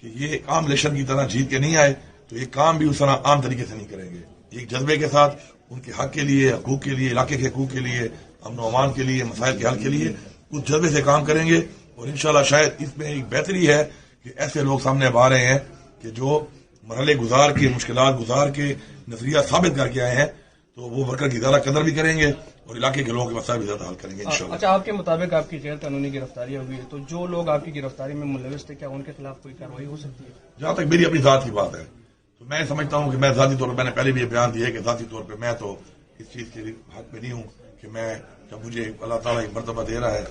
کہ یہ ایک عام الیکشن کی طرح جیت کے نہیں آئے تو یہ کام بھی اس طرح عام طریقے سے نہیں کریں گے. ایک جذبے کے ساتھ ان کے حق کے لیے، حقوق کے لیے، علاقے کے حقوق کے لیے، امن و امان کے لیے، مسائل کے حل کے لیے اس جذبے سے کام کریں گے. اور انشاءاللہ شاید اس میں ایک بہتری ہے کہ ایسے لوگ سامنے اب آ رہے ہیں کہ جو مرحلے گزار کے، مشکلات گزار کے نظریہ ثابت کر کے آئے ہیں، تو وہ ورکر کی زیادہ قدر بھی کریں گے اور علاقے کے لوگوں کے مسائل بھی زیادہ حل کریں گے انشاءاللہ. اچھا، آپ کے مطابق آپ کی غیر قانونی گرفتاریاں ہوئی ہے تو جو لوگ آپ کی گرفتاری میں ملوث تھے، کیا ان کے خلاف کوئی کارروائی ہو سکتی ہے؟ جہاں تک میری اپنی ذات کی بات ہے تو میں سمجھتا ہوں کہ میں ذاتی طور پر، میں نے پہلے بھی یہ بیان دیا ہے کہ ذاتی طور پہ میں تو اس چیز کے حق میں نہیں ہوں کہ میں جب مجھے اللہ تعالیٰ ایک مرتبہ دے رہا ہے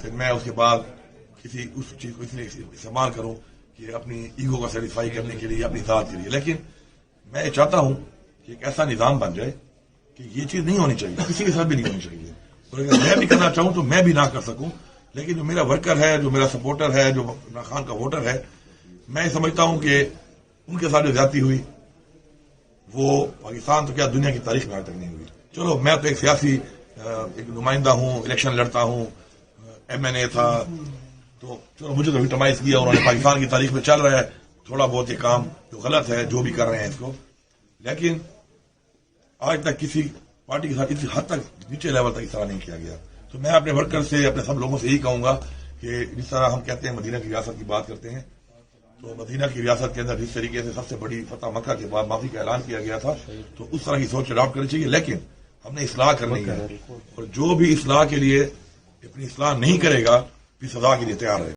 پھر میں اس کے بعد کسی اس چیز کو اس لیے استعمال کروں کہ اپنی ایگو کو سیٹسفائی کرنے کے لیے، اپنی ذات کے لیے. لیکن میں یہ چاہتا ہوں کہ ایک ایسا نظام بن جائے کہ یہ چیز نہیں ہونی چاہیے، کسی کے ساتھ بھی نہیں ہونی چاہیے. اور اگر میں بھی کرنا چاہوں تو میں بھی نہ کر سکوں، لیکن جو میرا ورکر ہے، جو میرا سپورٹر ہے، جو عمران خان کا ووٹر ہے، میں سمجھتا ہوں کہ ان کے ساتھ جو زیادتی ہوئی وہ پاکستان تو کیا دنیا کی تاریخ میں آج تک نہیں ہوئی. چلو میں تو ایک سیاسی ایک نمائندہ ہوں، الیکشن لڑتا ہوں، MNA تھا، تو چلو مجھے تو وکٹمائز کیا انہوں نے. پاکستان کی تاریخ میں چل رہا ہے تھوڑا بہت یہ کام جو غلط ہے جو بھی کر رہے ہیں اس کو، لیکن آج تک کسی پارٹی کے ساتھ اس حد تک نیچے لیول تک اس طرح نہیں کیا گیا. تو میں اپنے ورکر سے، اپنے سب لوگوں سے یہی کہوں گا کہ جس طرح ہم کہتے ہیں مدینہ کی ریاست کی بات کرتے ہیں، تو مدینہ کی ریاست کے اندر جس طریقے سے سب سے بڑی فتح مکہ کے بعد معافی کا اعلان کیا گیا تھا، تو اس طرح کی سوچ اڈاپٹ کرنی چاہیے. لیکن ہم نے اصلاح کرنی ہے اور جو بھی اصلاح کے لیے اپنی اصلاح نہیں کرے گا پھر سزا کے لیے تیار ہے.